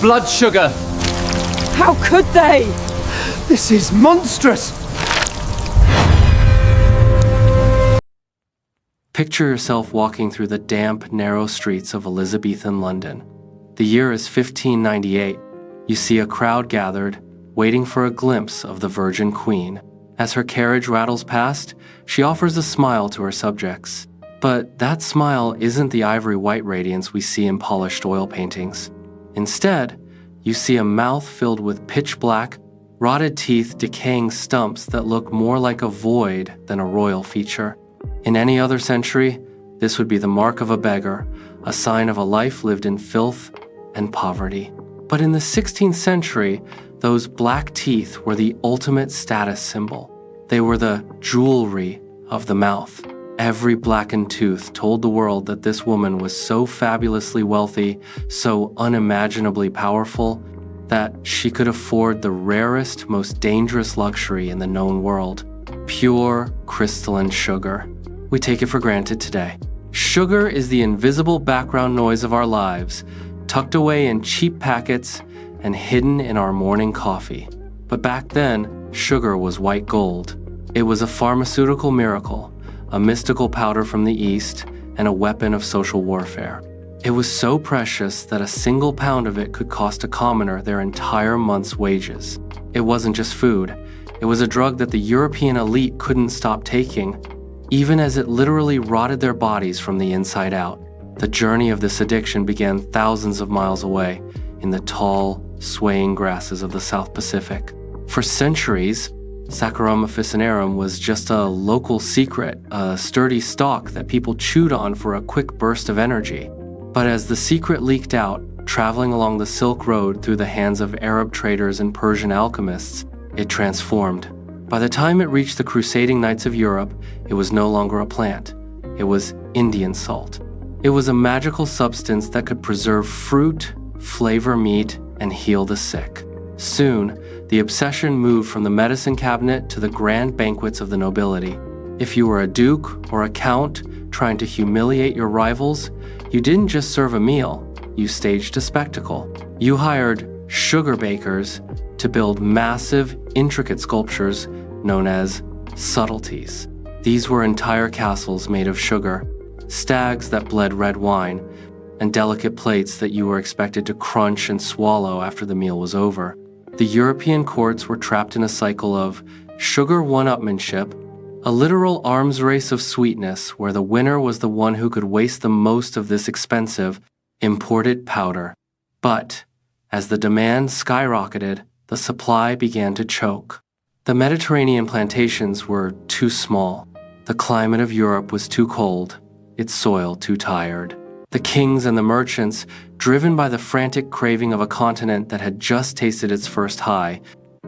Blood sugar! How could they? This is monstrous! Picture yourself walking through the damp, narrow streets of Elizabethan London. The year is 1598. You see a crowd gathered, waiting for a glimpse of the Virgin Queen. As her carriage rattles past, she offers a smile to her subjects. But that smile isn't the ivory white radiance we see in polished oil paintings. Instead, you see a mouth filled with pitch black, rotted teeth, decaying stumps that look more like a void than a royal feature. In any other century, this would be the mark of a beggar, a sign of a life lived in filth and poverty. But in the 16th century, those black teeth were the ultimate status symbol. They were the jewelry of the mouth. Every blackened tooth told the world that this woman was so fabulously wealthy, so unimaginably powerful, that she could afford the rarest, most dangerous luxury in the known world: pure crystalline sugar. We take it for granted today. Sugar is the invisible background noise of our lives, tucked away in cheap packets and hidden in our morning coffee. But back then, sugar was white gold. It was a pharmaceutical miracle, a mystical powder from the East, and a weapon of social warfare. It was so precious that a single pound of it could cost a commoner their entire month's wages. It wasn't just food. It was a drug that the European elite couldn't stop taking, even as it literally rotted their bodies from the inside out. The journey of this addiction began thousands of miles away, in the tall, swaying grasses of the South Pacific. For centuries, Saccharum officinarum was just a local secret, a sturdy stalk that people chewed on for a quick burst of energy. But as the secret leaked out, traveling along the Silk Road through the hands of Arab traders and Persian alchemists, it transformed. By the time it reached the crusading knights of Europe, it was no longer a plant. It was Indian salt. It was a magical substance that could preserve fruit, flavor meat, and heal the sick. Soon, the obsession moved from the medicine cabinet to the grand banquets of the nobility. If you were a duke or a count trying to humiliate your rivals, you didn't just serve a meal, you staged a spectacle. You hired sugar bakers to build massive, intricate sculptures known as subtleties. These were entire castles made of sugar, stags that bled red wine, and delicate plates that you were expected to crunch and swallow after the meal was over. The European courts were trapped in a cycle of sugar one-upmanship, a literal arms race of sweetness where the winner was the one who could waste the most of this expensive, imported powder. But as the demand skyrocketed, the supply began to choke. The Mediterranean plantations were too small. The climate of Europe was too cold, its soil too tired. The kings and the merchants, driven by the frantic craving of a continent that had just tasted its first high,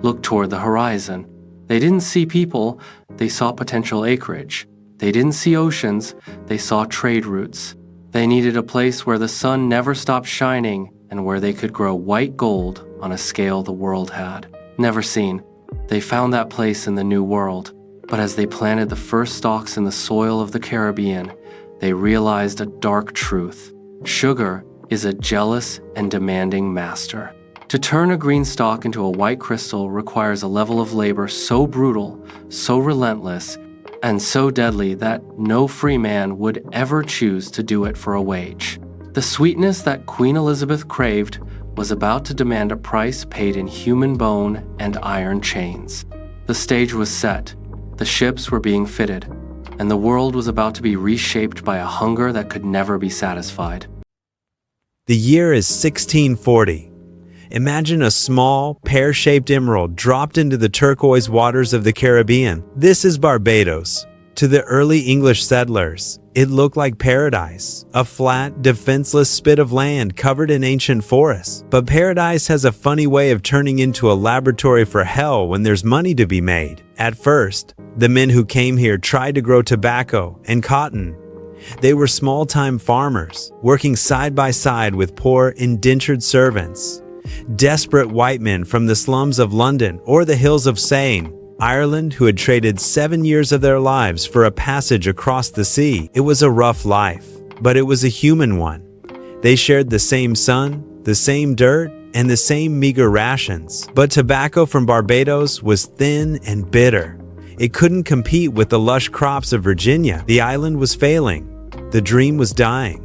looked toward the horizon. They didn't see people, they saw potential acreage. They didn't see oceans, they saw trade routes. They needed a place where the sun never stopped shining and where they could grow white gold on a scale the world had never seen. They found that place in the New World, but as they planted the first stalks in the soil of the Caribbean, they realized a dark truth. Sugar is a jealous and demanding master. To turn a green stalk into a white crystal requires a level of labor so brutal, so relentless, and so deadly that no free man would ever choose to do it for a wage. The sweetness that Queen Elizabeth craved was about to demand a price paid in human bone and iron chains. The stage was set, the ships were being fitted, and the world was about to be reshaped by a hunger that could never be satisfied. The year is 1640. Imagine a small, pear-shaped emerald dropped into the turquoise waters of the Caribbean. This is Barbados. To the early English settlers, it looked like paradise, a flat, defenseless spit of land covered in ancient forests. But paradise has a funny way of turning into a laboratory for hell when there's money to be made. At first, the men who came here tried to grow tobacco and cotton. They were small-time farmers, working side by side with poor, indentured servants. Desperate white men from the slums of London or the hills of Seine, Ireland, who had traded 7 years of their lives for a passage across the sea. It was a rough life, but it was a human one. They shared the same sun, the same dirt, and the same meager rations. But tobacco from Barbados was thin and bitter. It couldn't compete with the lush crops of Virginia. The island was failing. The dream was dying.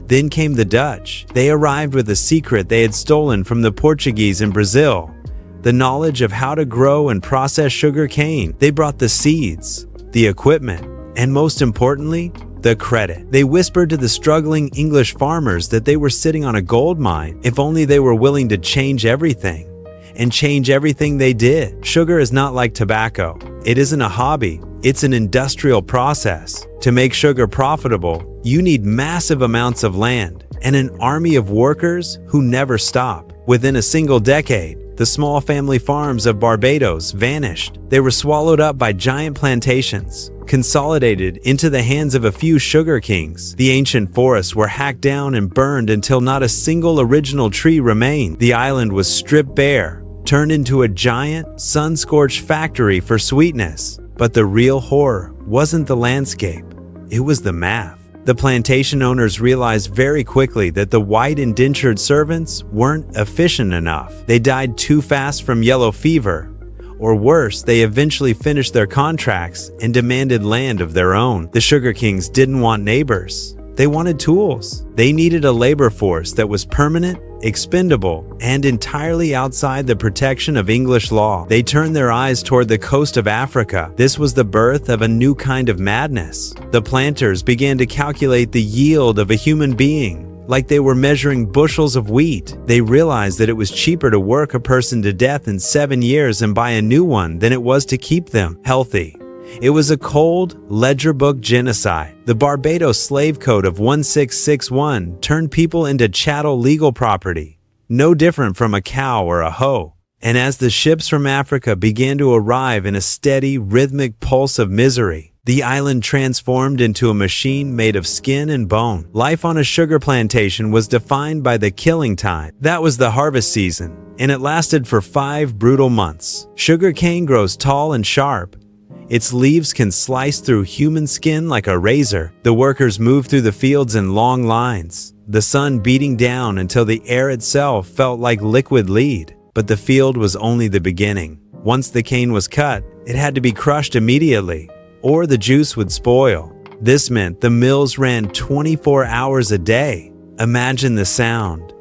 Then came the Dutch. They arrived with a secret they had stolen from the Portuguese in Brazil: the knowledge of how to grow and process sugar cane. They brought the seeds, the equipment, and most importantly, the credit. They whispered to the struggling English farmers that they were sitting on a gold mine if only they were willing to change everything. And change everything they did. Sugar is not like tobacco. It isn't a hobby. It's an industrial process. To make sugar profitable, you need massive amounts of land and an army of workers who never stop. Within a single decade, the small family farms of Barbados vanished. They were swallowed up by giant plantations, consolidated into the hands of a few sugar kings. The ancient forests were hacked down and burned until not a single original tree remained. The island was stripped bare, turned into a giant, sun-scorched factory for sweetness. But the real horror wasn't the landscape, it was the math. The plantation owners realized very quickly that the white indentured servants weren't efficient enough. They died too fast from yellow fever. Or worse, they eventually finished their contracts and demanded land of their own. The sugar kings didn't want neighbors. They wanted tools. They needed a labor force that was permanent, expendable, and entirely outside the protection of English law. They turned their eyes toward the coast of Africa. This was the birth of a new kind of madness. The planters began to calculate the yield of a human being, like they were measuring bushels of wheat. They realized that it was cheaper to work a person to death in 7 years and buy a new one than it was to keep them healthy. It was a cold, ledger book genocide. The Barbados Slave Code of 1661 turned people into chattel legal property, no different from a cow or a hoe. And as the ships from Africa began to arrive in a steady, rhythmic pulse of misery, the island transformed into a machine made of skin and bone. Life on a sugar plantation was defined by the killing time. That was the harvest season, and it lasted for 5 brutal months. Sugar cane grows tall and sharp. Its leaves can slice through human skin like a razor. The workers move through the fields in long lines, the sun beating down until the air itself felt like liquid lead. But the field was only the beginning. Once the cane was cut, it had to be crushed immediately, or the juice would spoil. This meant the mills ran 24 hours a day. Imagine the sound.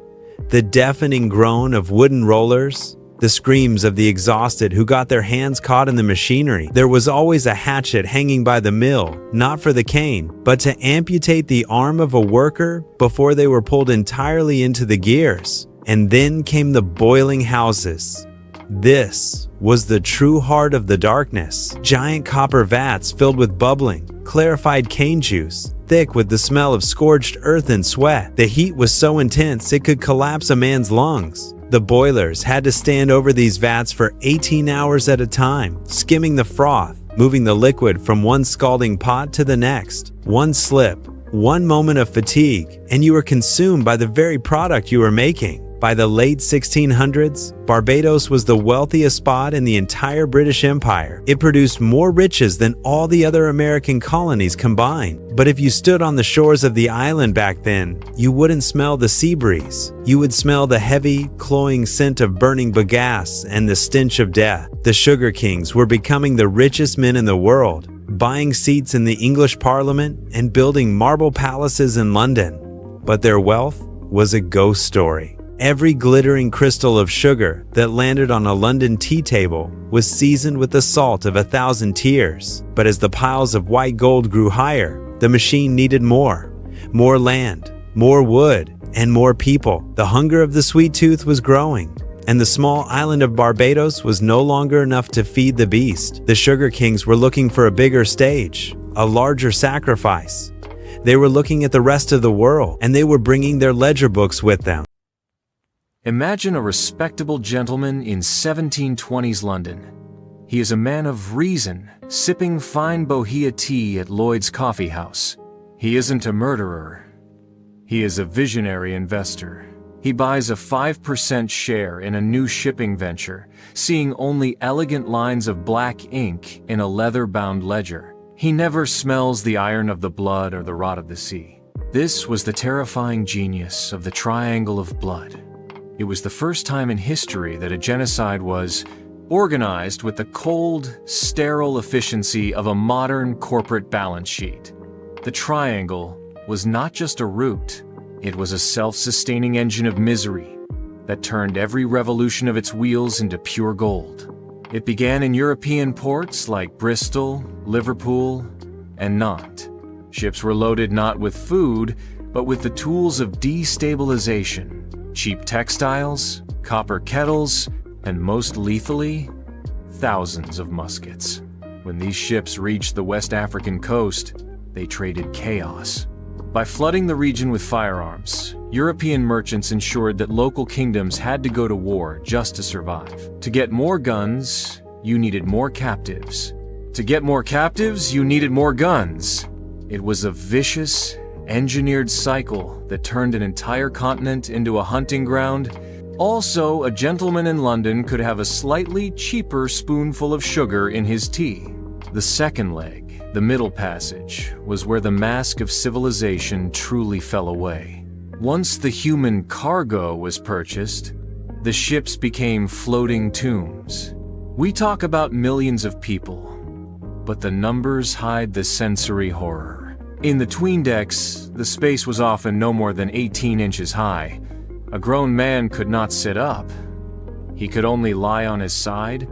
The deafening groan of wooden rollers, the screams of the exhausted who got their hands caught in the machinery. There was always a hatchet hanging by the mill, not for the cane, but to amputate the arm of a worker before they were pulled entirely into the gears. And then came the boiling houses. This was the true heart of the darkness. Giant copper vats filled with bubbling, clarified cane juice, thick with the smell of scorched earth and sweat. The heat was so intense it could collapse a man's lungs. The boilers had to stand over these vats for 18 hours at a time, skimming the froth, moving the liquid from one scalding pot to the next. One slip, one moment of fatigue, and you were consumed by the very product you were making. By the late 1600s, Barbados was the wealthiest spot in the entire British Empire. It produced more riches than all the other American colonies combined. But if you stood on the shores of the island back then, you wouldn't smell the sea breeze. You would smell the heavy, cloying scent of burning bagasse and the stench of death. The sugar kings were becoming the richest men in the world, buying seats in the English Parliament and building marble palaces in London. But their wealth was a ghost story. Every glittering crystal of sugar that landed on a London tea table was seasoned with the salt of 1,000 tears. But as the piles of white gold grew higher, the machine needed more land, more wood, and more people. The hunger of the sweet tooth was growing, and the small island of Barbados was no longer enough to feed the beast. The sugar kings were looking for a bigger stage, a larger sacrifice. They were looking at the rest of the world, and they were bringing their ledger books with them. Imagine a respectable gentleman in 1720s London. He is a man of reason, sipping fine Bohea tea at Lloyd's Coffee House. He isn't a murderer. He is a visionary investor. He buys a 5% share in a new shipping venture, seeing only elegant lines of black ink in a leather-bound ledger. He never smells the iron of the blood or the rot of the sea. This was the terrifying genius of the Triangle of Blood. It was the first time in history that a genocide was organized with the cold, sterile efficiency of a modern corporate balance sheet. The triangle was not just a route, it was a self-sustaining engine of misery that turned every revolution of its wheels into pure gold. It began in European ports like Bristol, Liverpool, and Nantes. Ships were loaded not with food, but with the tools of destabilization: cheap textiles, copper kettles, and most lethally, thousands of muskets. When these ships reached the West African coast, they traded chaos. By flooding the region with firearms, European merchants ensured that local kingdoms had to go to war just to survive. To get more guns, you needed more captives. To get more captives, you needed more guns. It was a vicious, engineered cycle that turned an entire continent into a hunting ground. Also, a gentleman in London could have a slightly cheaper spoonful of sugar in his tea. The second leg, the Middle Passage, was where the mask of civilization truly fell away. Once the human cargo was purchased, the ships became floating tombs. We talk about millions of people, but the numbers hide the sensory horror. In the 'tween decks, the space was often no more than 18 inches high. A grown man could not sit up. He could only lie on his side,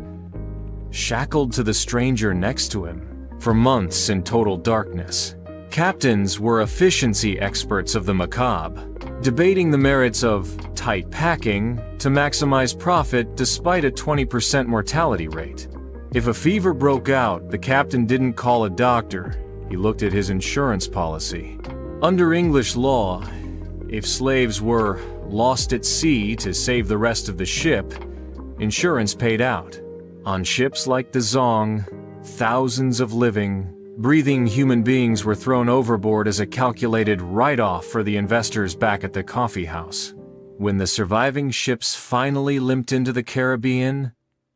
shackled to the stranger next to him, for months in total darkness. Captains were efficiency experts of the macabre, debating the merits of tight packing to maximize profit despite a 20% mortality rate. If a fever broke out, the captain didn't call a doctor. He looked at his insurance policy. Under English law, if slaves were lost at sea to save the rest of the ship, insurance paid out. On ships like the Zong, thousands of living, breathing human beings were thrown overboard as a calculated write-off for the investors back at the coffee house. When the surviving ships finally limped into the Caribbean,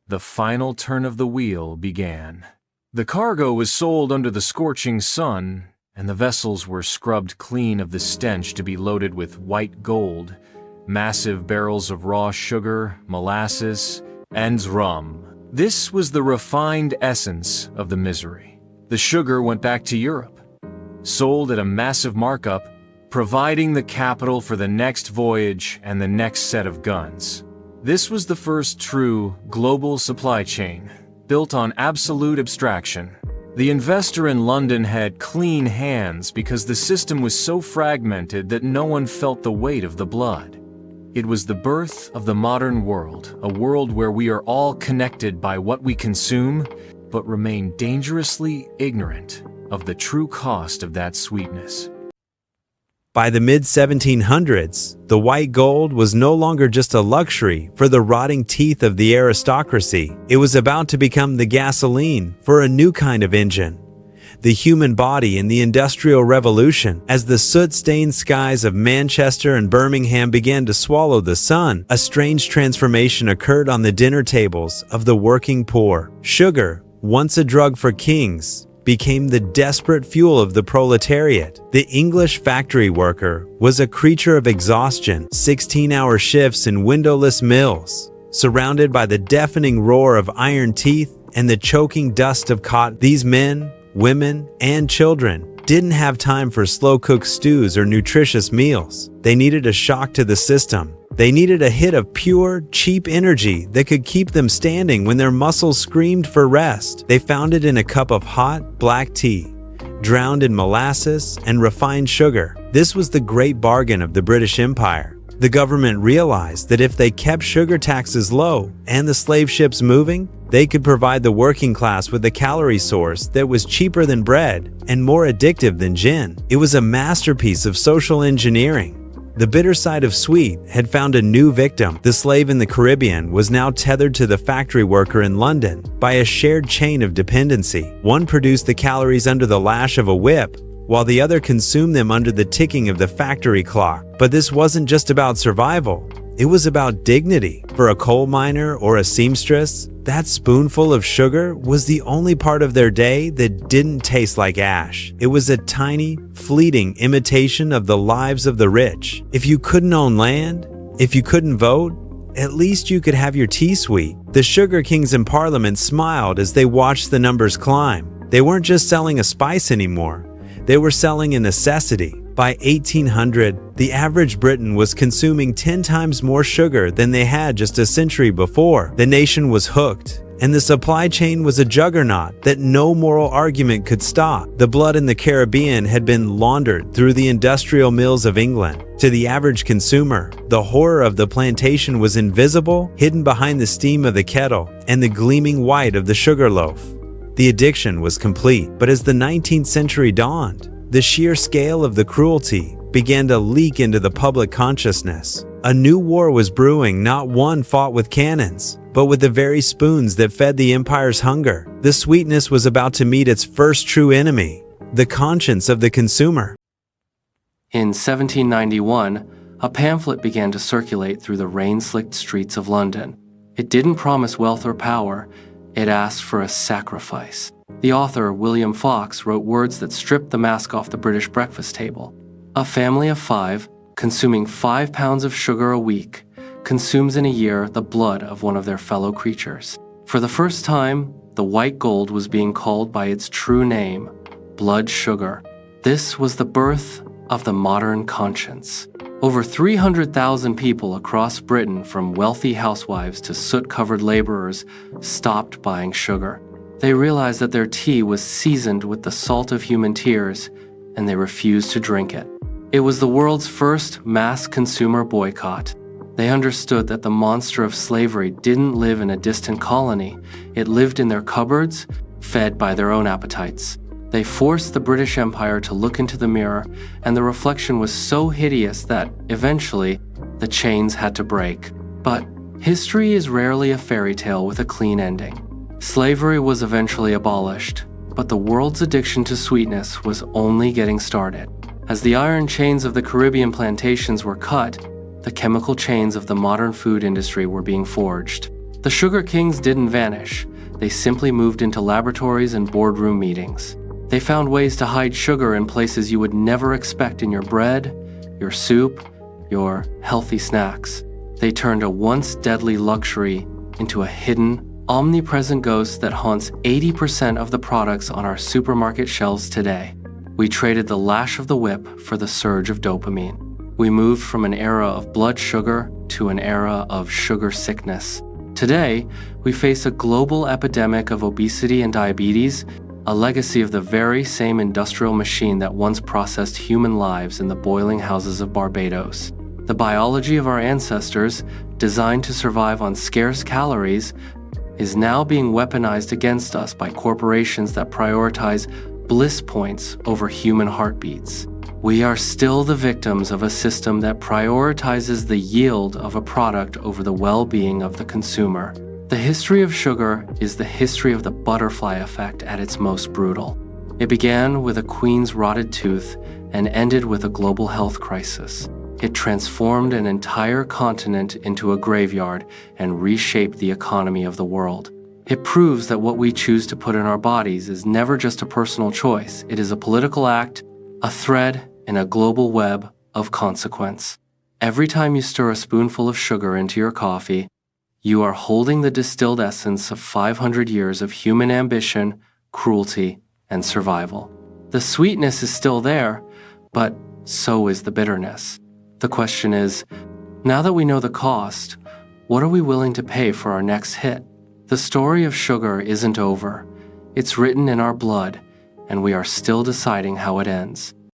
the final turn of the wheel began. The cargo was sold under the scorching sun, and the vessels were scrubbed clean of the stench to be loaded with white gold, massive barrels of raw sugar, molasses, and rum. This was the refined essence of the misery. The sugar went back to Europe, sold at a massive markup, providing the capital for the next voyage and the next set of guns. This was the first true global supply chain, built on absolute abstraction. The investor in London had clean hands because the system was so fragmented that no one felt the weight of the blood. It was the birth of the modern world, a world where we are all connected by what we consume, but remain dangerously ignorant of the true cost of that sweetness. By the mid-1700s, the white gold was no longer just a luxury for the rotting teeth of the aristocracy. It was about to become the gasoline for a new kind of engine. The human body in the Industrial Revolution. As the soot-stained skies of Manchester and Birmingham began to swallow the sun, a strange transformation occurred on the dinner tables of the working poor. Sugar, once a drug for kings, became the desperate fuel of the proletariat. The English factory worker was a creature of exhaustion, 16-hour shifts in windowless mills, surrounded by the deafening roar of iron teeth and the choking dust of cotton. These men, women, and children didn't have time for slow-cooked stews or nutritious meals. They needed a shock to the system. They needed a hit of pure, cheap energy that could keep them standing when their muscles screamed for rest. They found it in a cup of hot, black tea, drowned in molasses and refined sugar. This was the great bargain of the British Empire. The government realized that if they kept sugar taxes low and the slave ships moving, they could provide the working class with a calorie source that was cheaper than bread and more addictive than gin. It was a masterpiece of social engineering. The bitter side of sweet had found a new victim. The slave in the Caribbean was now tethered to the factory worker in London by a shared chain of dependency. One produced the calories under the lash of a whip, while the other consumed them under the ticking of the factory clock. But this wasn't just about survival. It was about dignity. For a coal miner or a seamstress, that spoonful of sugar was the only part of their day that didn't taste like ash. It was a tiny, fleeting imitation of the lives of the rich. If you couldn't own land, If you couldn't vote, at least you could have your tea sweet. The sugar kings in Parliament smiled as they watched the numbers climb. They weren't just selling a spice anymore. They were selling a necessity. By 1800, the average Briton was consuming 10 times more sugar than they had just a century before. The nation was hooked, and the supply chain was a juggernaut that no moral argument could stop. The blood in the Caribbean had been laundered through the industrial mills of England. To the average consumer, the horror of the plantation was invisible, hidden behind the steam of the kettle and the gleaming white of the sugar loaf. The addiction was complete, but as the 19th century dawned, the sheer scale of the cruelty began to leak into the public consciousness. A new war was brewing, not one fought with cannons, but with the very spoons that fed the empire's hunger. The sweetness was about to meet its first true enemy, the conscience of the consumer. In 1791, a pamphlet began to circulate through the rain-slicked streets of London. It didn't promise wealth or power, it asked for a sacrifice. The author, William Fox, wrote words that stripped the mask off the British breakfast table. A family of 5, consuming 5 pounds of sugar a week, consumes in a year the blood of one of their fellow creatures. For the first time, the white gold was being called by its true name, blood sugar. This was the birth of the modern conscience. Over 300,000 people across Britain, from wealthy housewives to soot-covered laborers, stopped buying sugar. They realized that their tea was seasoned with the salt of human tears, and they refused to drink it. It was the world's first mass consumer boycott. They understood that the monster of slavery didn't live in a distant colony. It lived in their cupboards, fed by their own appetites. They forced the British Empire to look into the mirror, and the reflection was so hideous that, eventually, the chains had to break. But history is rarely a fairy tale with a clean ending. Slavery was eventually abolished, but the world's addiction to sweetness was only getting started. As the iron chains of the Caribbean plantations were cut, the chemical chains of the modern food industry were being forged. The sugar kings didn't vanish. They simply moved into laboratories and boardroom meetings. They found ways to hide sugar in places you would never expect in your bread, your soup, your healthy snacks. They turned a once deadly luxury into a hidden, omnipresent ghost that haunts 80% of the products on our supermarket shelves today. We traded the lash of the whip for the surge of dopamine. We moved from an era of blood sugar to an era of sugar sickness. Today, we face a global epidemic of obesity and diabetes, a legacy of the very same industrial machine that once processed human lives in the boiling houses of Barbados. The biology of our ancestors, designed to survive on scarce calories, is now being weaponized against us by corporations that prioritize bliss points over human heartbeats. We are still the victims of a system that prioritizes the yield of a product over the well-being of the consumer. The history of sugar is the history of the butterfly effect at its most brutal. It began with a queen's rotted tooth and ended with a global health crisis. It transformed an entire continent into a graveyard and reshaped the economy of the world. It proves that what we choose to put in our bodies is never just a personal choice. It is a political act, a thread in a global web of consequence. Every time you stir a spoonful of sugar into your coffee, you are holding the distilled essence of 500 years of human ambition, cruelty, and survival. The sweetness is still there, but so is the bitterness. The question is, now that we know the cost, what are we willing to pay for our next hit? The story of sugar isn't over. It's written in our blood, and we are still deciding how it ends.